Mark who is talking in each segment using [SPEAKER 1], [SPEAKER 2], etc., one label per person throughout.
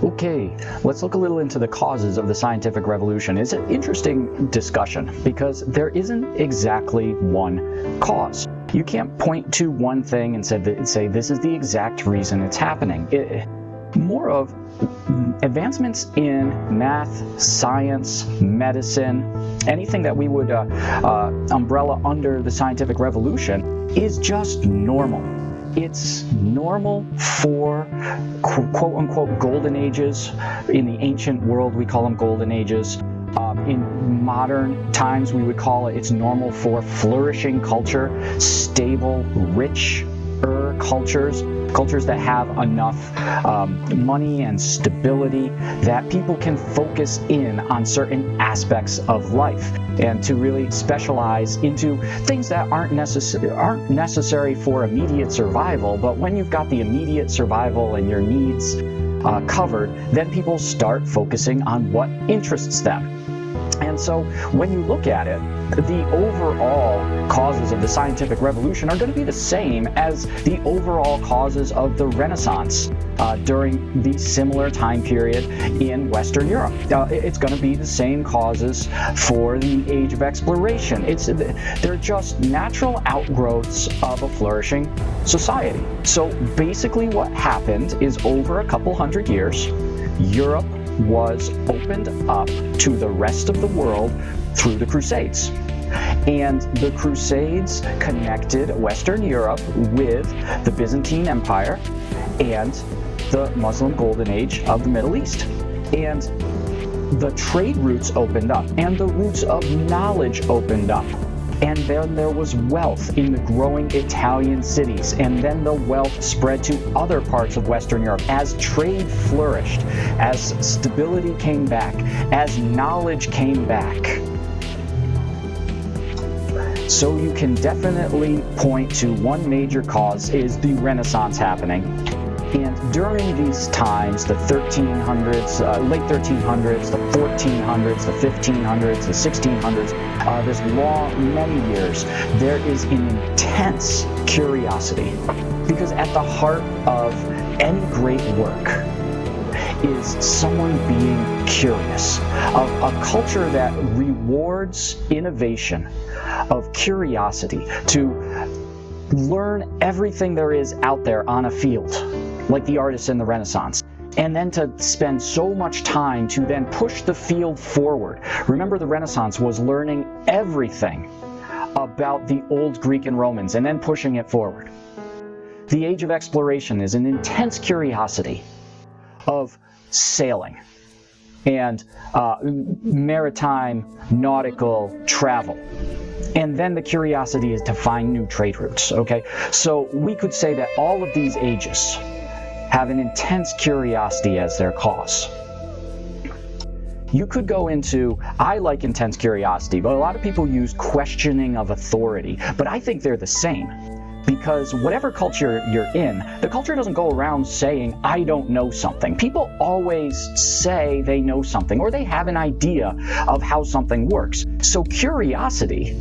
[SPEAKER 1] Okay, let's look a little into the causes of the scientific revolution. It's an interesting discussion because there isn't exactly one cause. You can't point to one thing and say this is the exact reason it's happening. More of advancements in math, science, medicine, anything that we would umbrella under the scientific revolution is just normal. It's normal for quote-unquote golden ages. In the ancient world, we call them golden ages. In modern times, we would call it's normal for flourishing culture, stable, richer cultures that have enough money and stability that people can focus in on certain aspects of life and to really specialize into things that aren't necessary for immediate survival. But when you've got the immediate survival and your needs covered, then people start focusing on what interests them. And so when you look at it, the overall causes of the scientific revolution are going to be the same as the overall causes of the Renaissance during the similar time period in Western Europe. It's going to be the same causes for the Age of Exploration. They're just natural outgrowths of a flourishing society. So basically what happened is over a couple hundred years, Europe was opened up to the rest of the world through the Crusades. And the Crusades connected Western Europe with the Byzantine Empire and the Muslim Golden Age of the Middle East. And the trade routes opened up, and the routes of knowledge opened up. And then there was wealth in the growing Italian cities, and then the wealth spread to other parts of Western Europe as trade flourished, as stability came back, as knowledge came back. So you can definitely point to one major cause is the Renaissance happening. And during these times, the 1300s, late 1300s, the 1400s, the 1500s, the 1600s, this many years, there is an intense curiosity. Because at the heart of any great work is someone being curious, of a culture that rewards innovation, of curiosity, to learn everything there is out there on a field, like the artists in the Renaissance, and then to spend so much time to then push the field forward. Remember, the Renaissance was learning everything about the old Greek and Romans and then pushing it forward. The Age of Exploration is an intense curiosity of sailing and maritime nautical travel. And then the curiosity is to find new trade routes, okay? So we could say that all of these ages have an intense curiosity as their cause. You could go into, I like intense curiosity, but a lot of people use questioning of authority, but I think they're the same. Because whatever culture you're in, the culture doesn't go around saying, I don't know something. People always say they know something, or they have an idea of how something works. So curiosity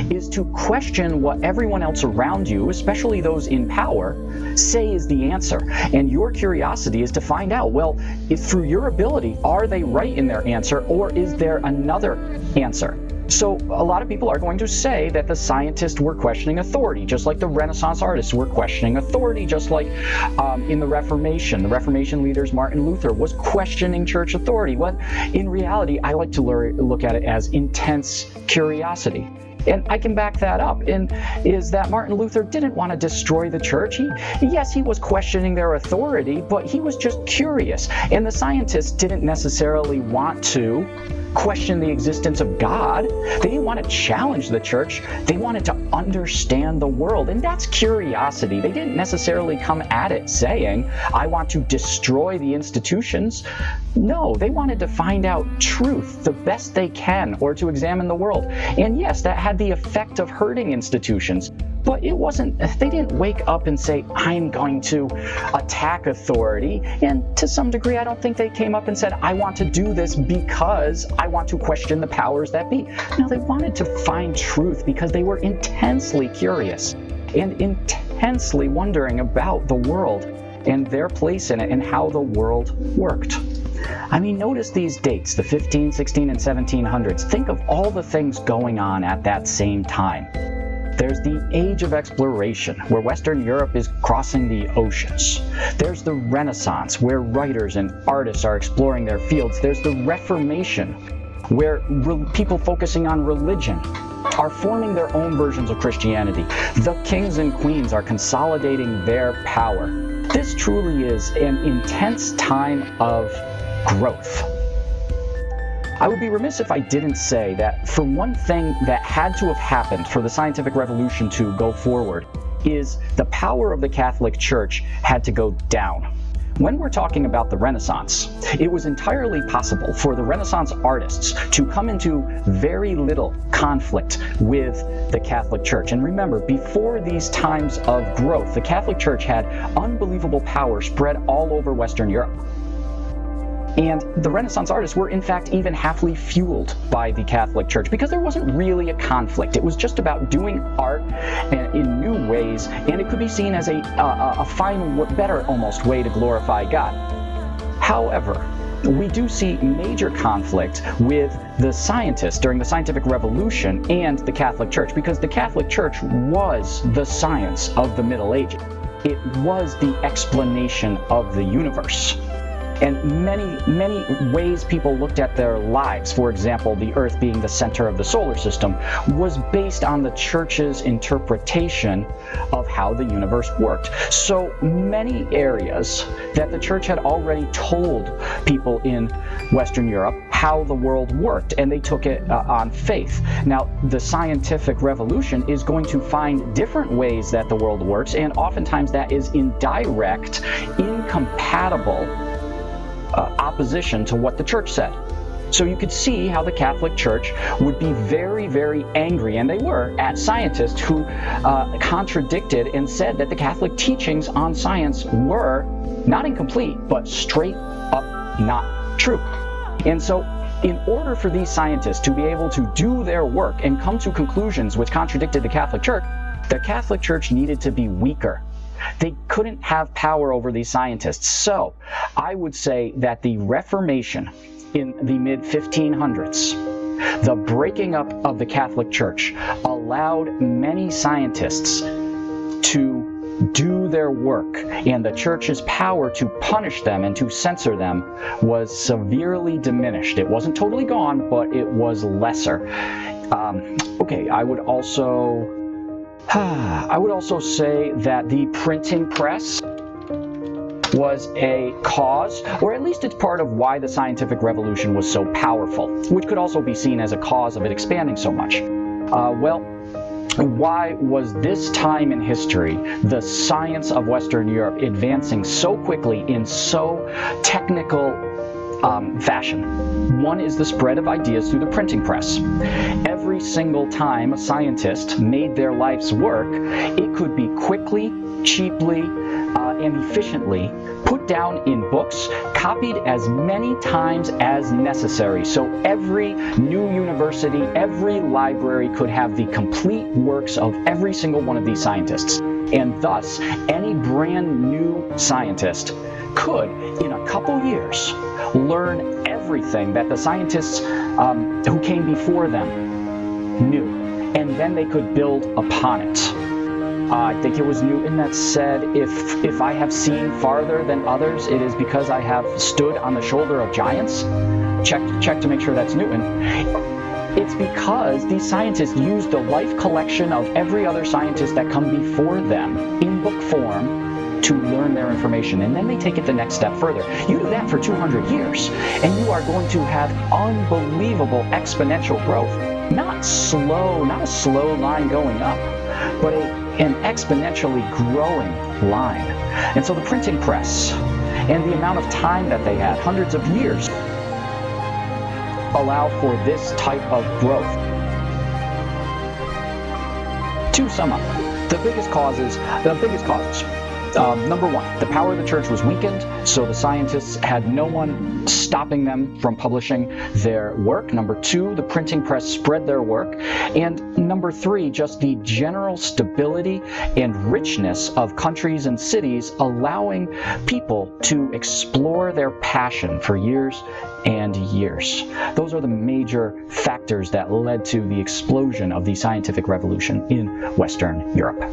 [SPEAKER 1] is to question what everyone else around you, especially those in power, say is the answer. And your curiosity is to find out, well, if through your ability, are they right in their answer, or is there another answer? So a lot of people are going to say that the scientists were questioning authority, just like the Renaissance artists were questioning authority, just like in the Reformation leaders, Martin Luther was questioning church authority. But in reality, I like to look at it as intense curiosity. And I can back that up, and is that Martin Luther didn't want to destroy the church. Yes, he was questioning their authority, but he was just curious. And the scientists didn't necessarily want to question the existence of God. They didn't want to challenge the church. They wanted to understand the world, and that's curiosity. They didn't necessarily come at it saying, I want to destroy the institutions. No, they wanted to find out truth the best they can, or to examine the world. And yes, that had the effect of hurting institutions. But it wasn't, they didn't wake up and say, I'm going to attack authority. And to some degree, I don't think they came up and said, I want to do this because I want to question the powers that be. No, they wanted to find truth because they were intensely curious and intensely wondering about the world and their place in it and how the world worked. I mean, notice these dates, the 15, 16, and 1700s. Think of all the things going on at that same time. There's the Age of Exploration, where Western Europe is crossing the oceans. There's the Renaissance, where writers and artists are exploring their fields. There's the Reformation, where people focusing on religion are forming their own versions of Christianity. The kings and queens are consolidating their power. This truly is an intense time of growth. I would be remiss if I didn't say that for one thing that had to have happened for the scientific revolution to go forward is the power of the Catholic Church had to go down. When we're talking about the Renaissance, it was entirely possible for the Renaissance artists to come into very little conflict with the Catholic Church. And remember, before these times of growth, the Catholic Church had unbelievable power spread all over Western Europe. And the Renaissance artists were, in fact, even halfly fueled by the Catholic Church because there wasn't really a conflict. It was just about doing art in new ways, and it could be seen as a fine, better almost way to glorify God. However, we do see major conflict with the scientists during the scientific revolution and the Catholic Church, because the Catholic Church was the science of the Middle Ages. It was the explanation of the universe. And many ways people looked at their lives, for example, the Earth being the center of the solar system, was based on the Church's interpretation of how the universe worked. So many areas that the Church had already told people in Western Europe how the world worked, and they took it on faith. Now, the scientific revolution is going to find different ways that the world works, and oftentimes that is in direct, incompatible opposition to what the Church said. So you could see how the Catholic Church would be very, very angry, and they were, at scientists who contradicted and said that the Catholic teachings on science were not incomplete, but straight up not true. And so in order for these scientists to be able to do their work and come to conclusions which contradicted the Catholic Church needed to be weaker. They couldn't have power over these scientists. So I would say that the Reformation in the mid-1500s, the breaking up of the Catholic Church, allowed many scientists to do their work, and the Church's power to punish them and to censor them was severely diminished. It wasn't totally gone, but it was lesser. I would also say that the printing press was a cause, or at least it's part of why the scientific revolution was so powerful, which could also be seen as a cause of it expanding so much. Why was this time in history, the science of Western Europe, advancing so quickly in so technical fashion? One is the spread of ideas through the printing press. Every single time a scientist made their life's work, it could be quickly, cheaply, and efficiently put down in books, copied as many times as necessary. So every new university, every library could have the complete works of every single one of these scientists. And thus, any brand new scientist could, in a couple years, learn everything that the scientists who came before them knew. And then they could build upon it. I think it was Newton that said, if I have seen farther than others, it is because I have stood on the shoulder of giants. Check to make sure that's Newton. It's because these scientists used the life collection of every other scientist that come before them in book form to learn their information, and then they take it the next step further. You do that for 200 years, and you are going to have unbelievable exponential growth. Not a slow line going up, but an exponentially growing line. And so the printing press and the amount of time that they had, hundreds of years, allow for this type of growth. To sum up, the biggest causes, Number one, the power of the church was weakened, so the scientists had no one stopping them from publishing their work. Number two, the printing press spread their work. And number three, just the general stability and richness of countries and cities, allowing people to explore their passion for years and years. Those are the major factors that led to the explosion of the scientific revolution in Western Europe.